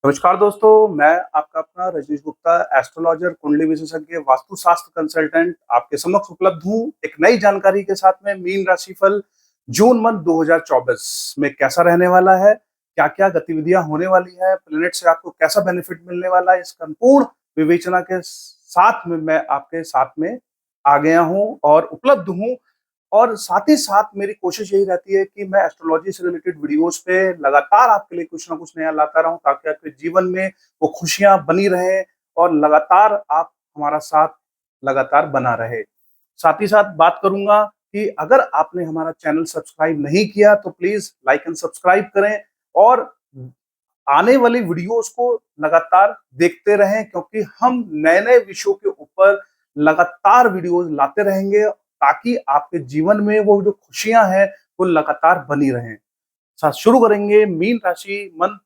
नमस्कार दोस्तों, मैं आपका अपना रजनीश गुप्ता, एस्ट्रोलॉजर, कुंडली विशेषज्ञ, वास्तुशास्त्र कंसल्टेंट आपके समक्ष उपलब्ध हूँ। एक नई जानकारी के साथ में मीन राशिफल जून मंथ 2024 में कैसा रहने वाला है, क्या-क्या गतिविधियां होने वाली है, प्लैनेट से आपको कैसा बेनिफिट मिलने वाला है, इस संपूर्ण विवेचना के साथ में मैं आपके साथ में आ गया हूँ और उपलब्ध हूँ। और साथ ही साथ मेरी कोशिश यही रहती है कि मैं एस्ट्रोलॉजी से रिलेटेड वीडियोस पे लगातार आपके लिए कुछ ना कुछ नया लाता रहूं, ताकि आपके जीवन में वो खुशियां बनी रहें और लगातार आप हमारा साथ लगातार बना रहे। साथ ही साथ बात करूंगा कि अगर आपने हमारा चैनल सब्सक्राइब नहीं किया तो प्लीज लाइक एंड सब्सक्राइब करें और आने वाली वीडियोस को लगातार देखते रहें, क्योंकि हम नए नए विषयों के ऊपर लगातार वीडियोस लाते रहेंगे, ताकि आपके जीवन में वो जो खुशियां हैं वो लगातार बनी रहें। साथ शुरू करेंगे मीन राशि मंथ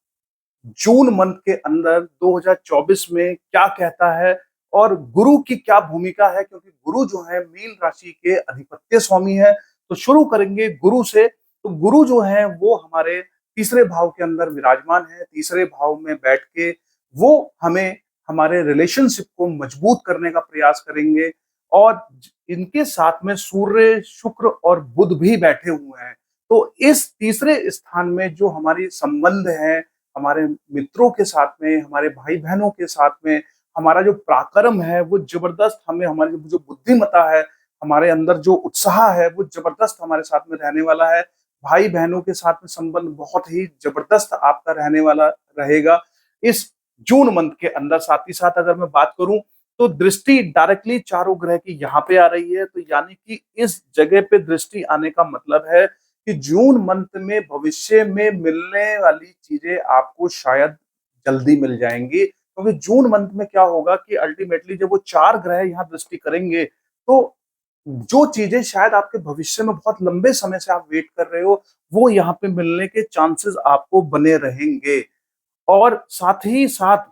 जून मंथ के अंदर 2024 में क्या कहता है और गुरु की क्या भूमिका है, क्योंकि गुरु जो है मीन राशि के अधिपत्य स्वामी है। तो शुरू करेंगे गुरु से। तो गुरु जो है वो हमारे तीसरे भाव के अंदर विराजमान है। तीसरे भाव में बैठ के वो हमें हमारे रिलेशनशिप को मजबूत करने का प्रयास करेंगे। और इनके साथ में सूर्य, शुक्र और बुध भी बैठे हुए हैं। तो इस तीसरे स्थान में जो हमारी संबंध है, हमारे मित्रों के साथ में, हमारे भाई बहनों के साथ में, हमारा जो पराक्रम है वो जबरदस्त, हमें हमारी जो बुद्धिमत्ता है, हमारे अंदर जो उत्साह है वो जबरदस्त हमारे साथ में रहने वाला है। भाई बहनों के साथ में संबंध बहुत ही जबरदस्त आपका रहने वाला रहेगा इस जून मंथ के अंदर। साथ ही साथ अगर मैं बात करूं तो दृष्टि डायरेक्टली चारों ग्रह की यहाँ पे आ रही है। तो यानी कि इस जगह पे दृष्टि आने का मतलब है कि जून मंथ में भविष्य में मिलने वाली चीजें आपको शायद जल्दी मिल जाएंगी, क्योंकि जून मंथ में क्या होगा कि अल्टीमेटली जब वो चार ग्रह यहाँ दृष्टि करेंगे तो जो चीजें शायद आपके भविष्य में बहुत लंबे समय से आप वेट कर रहे हो वो यहाँ पे मिलने के चांसेस आपको बने रहेंगे। और साथ ही साथ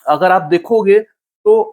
अगर आप देखोगे तो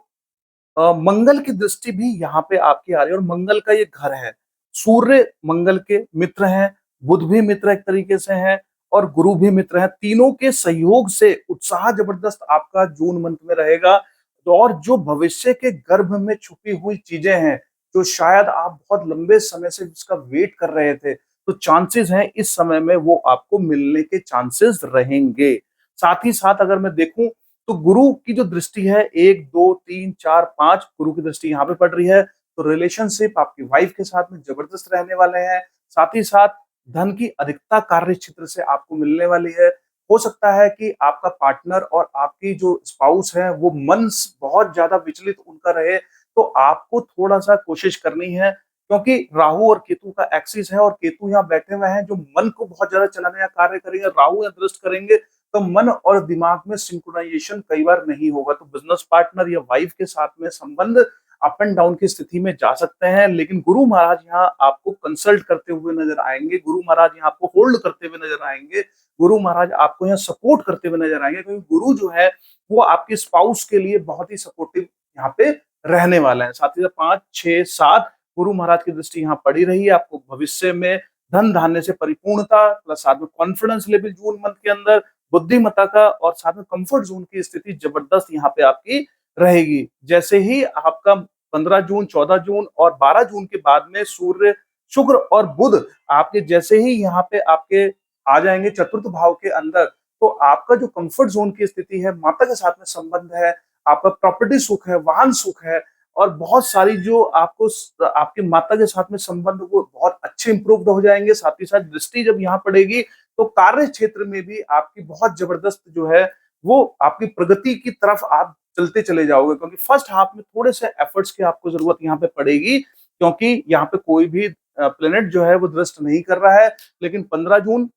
मंगल की दृष्टि भी यहाँ पे आपकी आ रही है, और मंगल का ये घर है। सूर्य मंगल के मित्र हैं, बुध भी मित्र एक तरीके से हैं और गुरु भी मित्र हैं। तीनों के सहयोग से उत्साह जबरदस्त आपका जून मंथ में रहेगा। तो और जो भविष्य के गर्भ में छुपी हुई चीजें हैं, जो शायद आप बहुत लंबे समय से जिसका वेट कर रहे थे, तो चांसेस हैं इस समय में वो आपको मिलने के चांसेस रहेंगे। साथ ही साथ अगर मैं देखूं तो गुरु की जो दृष्टि है, 1 2 3 4 5 गुरु की दृष्टि यहाँ पे पड़ रही है। तो रिलेशनशिप आपकी वाइफ के साथ में जबरदस्त रहने वाले हैं। साथ ही साथ धन की अधिकता कार्य क्षेत्र से आपको मिलने वाली है। हो सकता है कि आपका पार्टनर और आपकी जो स्पाउस है वो मन बहुत ज्यादा विचलित उनका रहे, तो आपको थोड़ा सा कोशिश करनी है, क्योंकि राहु और केतु का एक्सिस है और केतु यहाँ बैठे हुए हैं जो मन को बहुत ज्यादा चलाने का कार्य करेंगे। राहु यहाँ दृष्ट करेंगे तो मन और दिमाग में सिंक्रोनाइजेशन कई बार नहीं होगा। तो बिजनेस पार्टनर या वाइफ के साथ में संबंध अप एंड डाउन की स्थिति में जा सकते हैं, लेकिन गुरु महाराज यहाँ आपको कंसल्ट करते हुए नजर आएंगे। गुरु महाराज यहाँ आपको होल्ड करते हुए नजर आएंगे। गुरु महाराज आपको यहाँ सपोर्ट करते हुए नजर आएंगे, क्योंकि गुरु जो है वो आपके स्पाउस के लिए बहुत ही सपोर्टिव यहाँ पे रहने वाला है। साथ ही साथ 5 6 7 गुरु महाराज की दृष्टि यहाँ पड़ी रही है। आपको भविष्य में धन धान्य से परिपूर्णता प्लस साथ में कॉन्फिडेंस लेवल जून मंथ के अंदर, बुद्धिमत्ता का और साथ में कंफर्ट जोन की स्थिति जबरदस्त यहाँ पे आपकी रहेगी। जैसे ही आपका 15 जून, 14 जून और 12 जून के बाद में सूर्य, शुक्र और बुध आपके जैसे ही यहाँ पे आपके आ जाएंगे चतुर्थ भाव के अंदर, तो आपका जो कंफर्ट जोन की स्थिति है, माता के साथ में संबंध है, आपका प्रॉपर्टी सुख है, वाहन सुख है और बहुत सारी जो आपको आपकी माता के साथ में संबंध वो बहुत अच्छे इंप्रूव्ड हो जाएंगे। साथ ही साथ दृष्टि जब यहाँ पड़ेगी तो कार्य क्षेत्र में भी आपकी बहुत जबरदस्त जो है वो आपकी प्रगति की तरफ आप चलते चले जाओगे, क्योंकि फर्स्ट हाफ में थोड़े से एफर्ट्स की आपको जरूरत यहाँ पे पड़ेगी, क्योंकि यहाँ पे कोई भी प्लेनेट जो है वो दृष्ट नहीं कर रहा है। लेकिन 15 जून,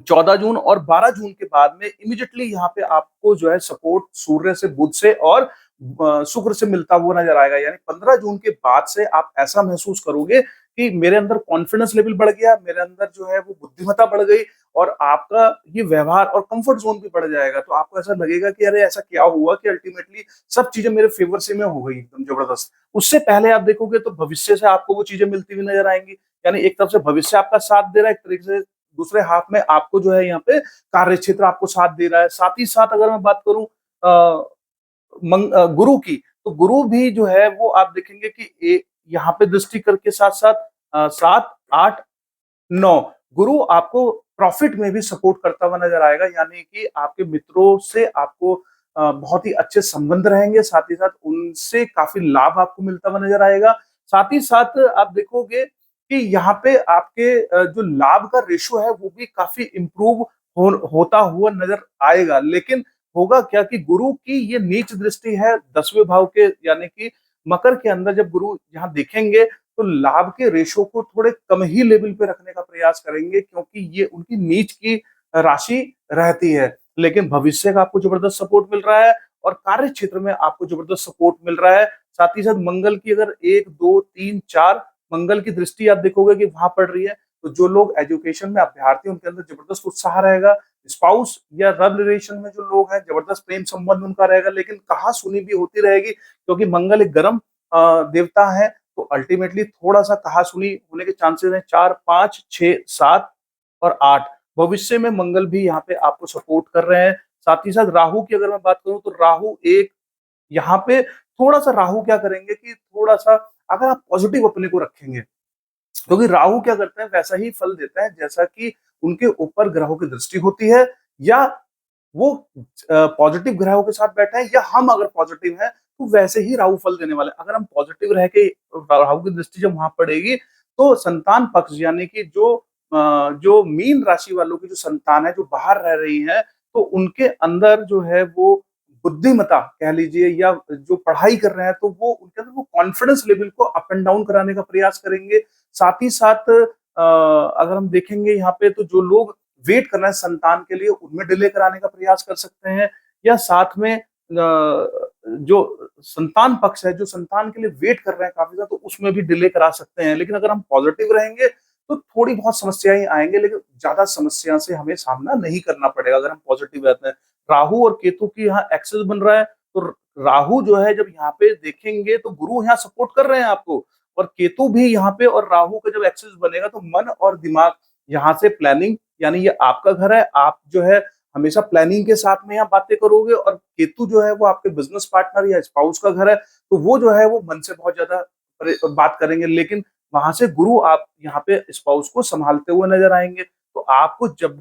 14 जून और 12 जून के बाद में इमीडिएटली यहाँ पे आपको जो है सपोर्ट सूर्य से, बुध से और शुक्र से मिलता हुआ नजर आएगा। यानी 15 जून के बाद से आप ऐसा महसूस करोगे कि मेरे अंदर कॉन्फिडेंस लेवल बढ़ गया, मेरे अंदर जो है वो बुद्धिमत्ता बढ़ गई और आपका ये व्यवहार और कंफर्ट जोन भी बढ़ जाएगा। तो आपको ऐसा लगेगा कि अरे ऐसा क्या हुआ कि अल्टीमेटली सब चीजें मेरे फेवर से में हो गई एकदम जबरदस्त। उससे पहले आप देखोगे तो भविष्य से आपको वो चीजें मिलती हुई नजर आएंगी। यानी एक तरफ से भविष्य आपका साथ दे रहा है, एक तरीके से दूसरे हाफ में आपको जो है यहाँ पे कार्य क्षेत्र आपको साथ दे रहा है। साथ ही साथ अगर मैं बात करूँ गुरु की, तो गुरु भी जो है वो आप देखेंगे कि यहाँ पे दृष्टि करके साथ-साथ 7, 8, 9 गुरु आपको प्रॉफिट में भी सपोर्ट करता हुआ नजर आएगा, यानी कि आपके मित्रों से आपको बहुत ही अच्छे संबंध रहेंगे, साथ ही साथ उनसे काफी लाभ आपको मिलता हुआ नजर आएगा। साथ ही साथ आप देखोगे कि यहाँ पे आपके जो लाभ का रेशो है वो भी काफी इम्प्रूव होता हुआ नजर आएगा। लेकिन होगा क्या कि गुरु की ये नीच दृष्टि है 10वें भाव के, यानी कि मकर के अंदर जब गुरु यहाँ देखेंगे तो लाभ के रेशो को थोड़े कम ही लेवल पे रखने का प्रयास करेंगे, क्योंकि ये उनकी नीच की राशि रहती है। लेकिन भविष्य का आपको जबरदस्त सपोर्ट मिल रहा है और कार्य क्षेत्र में आपको जबरदस्त सपोर्ट मिल रहा है। साथ ही साथ मंगल की अगर 1, 2, 3, 4 मंगल की दृष्टि आप देखोगे कि वहां पड़ रही है, तो जो लोग एजुकेशन में अभ्यर्थी उनके अंदर जबरदस्त उत्साह रहेगा। स्पाउस या लव रिलेशन में जो लोग हैं जबरदस्त प्रेम संबंध उनका रहेगा, लेकिन कहा सुनी भी होती रहेगी, क्योंकि मंगल एक गर्म देवता है, तो अल्टीमेटली थोड़ा सा कहा सुनी होने के चांसेस हैं। 4, 5, 6, 7 और 8 भविष्य में मंगल भी यहाँ पे आपको सपोर्ट कर रहे हैं। साथ ही साथ राहु की अगर मैं बात करूं तो राहु एक यहाँ पे थोड़ा सा राहु क्या करेंगे कि थोड़ा सा अगर आप पॉजिटिव अपने को रखेंगे, क्योंकि राहु क्या करते हैं वैसा ही फल देता है जैसा कि उनके ऊपर ग्रहों की दृष्टि होती है, या वो पॉजिटिव ग्रहों के साथ बैठे हैं, या हम अगर पॉजिटिव हैं तो वैसे ही राहु फल देने वाले हैं। अगर हम पॉजिटिव रह के राहु की दृष्टि जब वहां पड़ेगी तो संतान पक्ष, यानी कि जो मीन राशि वालों की जो संतान है जो बाहर रह रही है, तो उनके अंदर जो है वो बुद्धिमता कह लीजिए, या जो पढ़ाई कर रहे हैं तो वो उनके अंदर वो कॉन्फिडेंस लेवल को अप एंड डाउन कराने का प्रयास करेंगे। साथ ही साथ अगर हम देखेंगे यहाँ पे तो जो लोग वेट कर रहे हैं संतान के लिए उनमें डिले कराने का प्रयास कर सकते हैं, या साथ में जो संतान पक्ष है जो संतान के लिए वेट कर रहे हैं काफी ज्यादा, तो उसमें भी डिले करा सकते हैं। लेकिन अगर हम पॉजिटिव रहेंगे तो थोड़ी बहुत समस्याएं आएंगे, लेकिन ज्यादा समस्या से हमें सामना नहीं करना पड़ेगा अगर हम पॉजिटिव रहते हैं। राहु और केतु की यहाँ एक्सेस बन रहा है, तो राहु जो है जब यहाँ पे देखेंगे तो गुरु यहाँ सपोर्ट कर रहे हैं आपको, और केतु भी यहाँ पे, और राहु का जब एक्सेस बनेगा तो मन और दिमाग यहाँ से प्लानिंग, यानी ये आपका घर है, आप जो है हमेशा प्लानिंग के साथ में यहाँ बातें करोगे, और केतु जो है वो आपके बिजनेस पार्टनर या स्पाउस का घर है, तो वो जो है वो मन से बहुत ज्यादा बात करेंगे। लेकिन वहां से गुरु आप यहाँ पे स्पाउस को संभालते हुए नजर आएंगे। तो आपको जब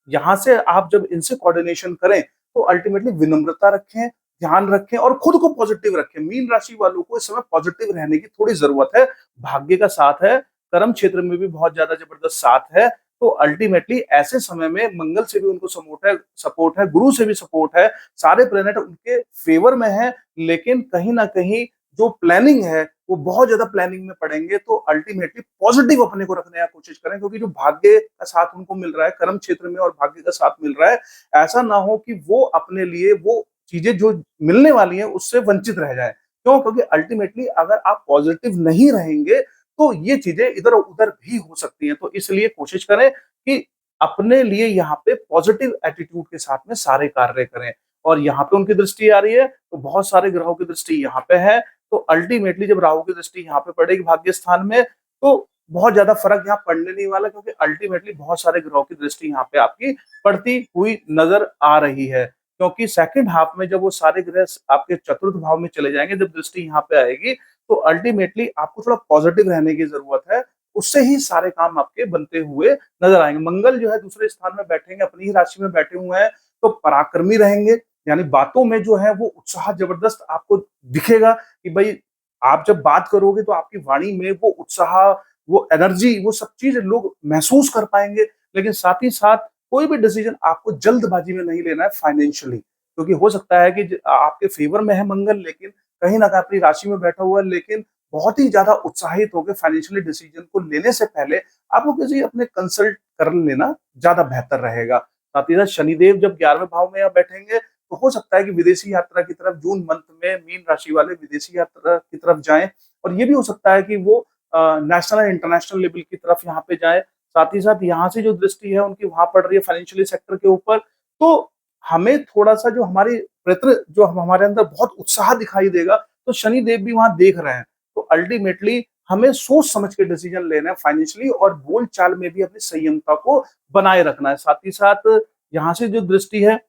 यहाँ से आप जब इनसे कोऑर्डिनेशन करें तो अल्टीमेटली विनम्रता रखें, ध्यान रखें और खुद को पॉजिटिव रखें। मीन राशि वालों को इस समय पॉजिटिव रहने की थोड़ी जरूरत है। भाग्य का साथ है, कर्म क्षेत्र में भी बहुत ज्यादा जबरदस्त साथ है, तो अल्टीमेटली ऐसे समय में मंगल से भी उनको सपोर्ट है, गुरु से भी सपोर्ट है, सारे प्लेनेट उनके फेवर में है। लेकिन कहीं ना कहीं जो प्लानिंग है वो बहुत ज्यादा प्लानिंग में पड़ेंगे, तो अल्टीमेटली पॉजिटिव अपने को रखने की कोशिश करें, क्योंकि जो भाग्य का साथ उनको मिल रहा है कर्म क्षेत्र में और भाग्य का साथ मिल रहा है, ऐसा ना हो कि वो अपने लिए वो चीजें जो मिलने वाली हैं उससे वंचित रह जाए। क्यों? क्योंकि अल्टीमेटली अगर आप पॉजिटिव नहीं रहेंगे तो ये चीजें इधर उधर भी हो सकती हैं। तो इसलिए कोशिश करें कि अपने लिए यहाँ पे पॉजिटिव एटीट्यूड के साथ में सारे कार्य करें। और यहाँ पे उनकी दृष्टि आ रही है तो बहुत सारे ग्रहों की दृष्टि यहाँ पे है, तो अल्टीमेटली जब राहु की दृष्टि यहाँ पे पड़ेगी भाग्य स्थान में, तो बहुत ज्यादा फर्क यहाँ पड़ने नहीं वाला, क्योंकि अल्टीमेटली बहुत सारे ग्रहों की दृष्टि यहाँ पे आपकी पड़ती हुई नजर आ रही है। क्योंकि सेकंड हाफ में जब वो सारे ग्रह आपके चतुर्थ भाव में चले जाएंगे, जब दृष्टि यहाँ पे आएगी, तो अल्टीमेटली आपको थोड़ा पॉजिटिव रहने की जरूरत है। उससे ही सारे काम आपके बनते हुए नजर आएंगे। मंगल जो है दूसरे स्थान में बैठेंगे, अपनी ही राशि में बैठे हुए हैं, तो पराक्रमी रहेंगे, यानी बातों में जो है वो उत्साह जबरदस्त आपको दिखेगा कि भाई आप जब बात करोगे तो आपकी वाणी में वो उत्साह, वो एनर्जी, वो सब चीज लोग महसूस कर पाएंगे। लेकिन साथ ही साथ कोई भी डिसीजन आपको जल्दबाजी में नहीं लेना है फाइनेंशियली, क्योंकि हो सकता है कि आपके फेवर में है मंगल, लेकिन कहीं ना कहीं अपनी राशि में बैठा हुआ है, लेकिन बहुत ही ज्यादा उत्साहित होकर फाइनेंशियली डिसीजन को लेने से पहले आपको किसी अपने कंसल्ट कर लेना ज्यादा बेहतर रहेगा। साथ ही साथ शनिदेव जब 11वें भाव में यहाँ बैठेंगे तो हो सकता है कि विदेशी यात्रा की तरफ जून मंथ में मीन राशि वाले विदेशी यात्रा की तरफ जाएं, और ये भी हो सकता है कि वो नेशनल इंटरनेशनल लेवल की तरफ यहाँ पे जाए। साथ ही साथ यहाँ से जो दृष्टि है उनकी वहां पड़ रही है फाइनेंशियली सेक्टर के ऊपर, तो हमें थोड़ा सा जो हमारी जो हमारे अंदर बहुत उत्साह दिखाई देगा, तो शनि देव भी वहां देख रहे हैं, तो अल्टीमेटली हमें सोच समझ के डिसीजन लेना है फाइनेंशियली, और बोल चाल में भी अपनी संयमता को बनाए रखना है। साथ ही साथ यहाँ से जो दृष्टि है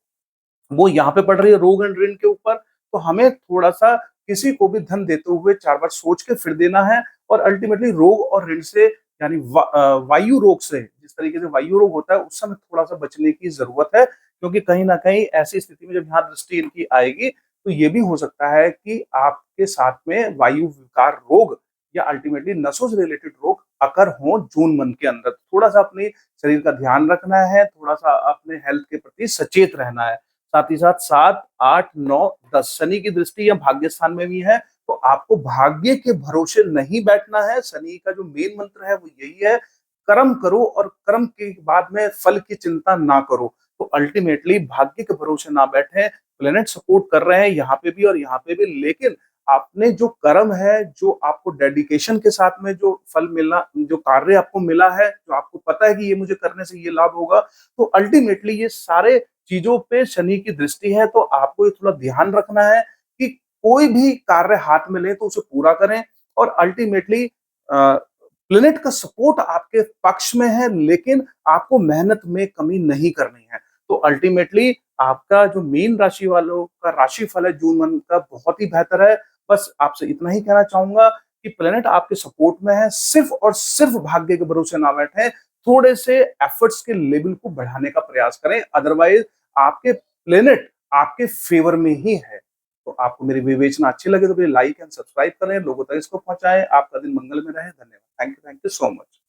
वो यहाँ पे पड़ रही है रोग एंड ऋण के ऊपर, तो हमें थोड़ा-सा किसी को भी धन देते हुए 4 बार सोच के फिर देना है, और अल्टीमेटली रोग और ऋण से, यानी वायु रोग से, जिस तरीके से वायु रोग होता है उससे हमें थोड़ा-सा बचने की ज़रूरत है, क्योंकि कहीं न कहीं ऐसी स्थिति में जब यहाँ दृष्टि इनकी आएगी, तो ये भी हो सकता है कि आपके साथ में वायु विकार रोग या अल्टीमेटली नसों से रिलेटेड रोग अकर हों जून मंथ के अंदर। थोड़ा-सा अपने शरीर का ध्यान रखना है, थोड़ा-सा अपने हेल्थ के प्रति सचेत रहना है। साथ ही साथ 7, 8, 9, 10 शनि की दृष्टि या भाग्य स्थान में भी है, तो आपको भाग्य के भरोसे नहीं बैठना है। शनि का जो मेन मंत्र है वो यही है, कर्म करो और कर्म के बाद में फल की चिंता ना करो। तो अल्टीमेटली भाग्य के भरोसे ना बैठें, प्लैनेट सपोर्ट कर रहे हैं यहाँ पे भी और यहाँ पे भी, लेकिन आपने जो कर्म है, जो आपको डेडिकेशन के साथ में जो फल मिलना, जो कार्य आपको मिला है, जो आपको पता है कि ये मुझे करने से ये लाभ होगा, तो अल्टीमेटली ये सारे चीजों पे शनि की दृष्टि है, तो आपको ये थोड़ा ध्यान रखना है कि कोई भी कार्य हाथ में लें तो उसे पूरा करें, और अल्टीमेटली प्लेनेट का सपोर्ट आपके पक्ष में है, लेकिन आपको मेहनत में कमी नहीं करनी है। तो अल्टीमेटली आपका जो मीन राशि वालों का राशिफल है जून मंथ का, बहुत ही बेहतर है। बस आपसे इतना ही कहना चाहूंगा कि प्लेनेट आपके सपोर्ट में है, सिर्फ और सिर्फ भाग्य के भरोसे ना बैठे, थोड़े से एफर्ट्स के लेवल को बढ़ाने का प्रयास करें, अदरवाइज आपके प्लेनेट आपके फेवर में ही है। तो आपको मेरी विवेचना अच्छी लगे तो प्लीज लाइक एंड सब्सक्राइब करें, लोगों तक इसको पहुंचाएं। आपका दिन मंगल में रहे। धन्यवाद। Thank you so much.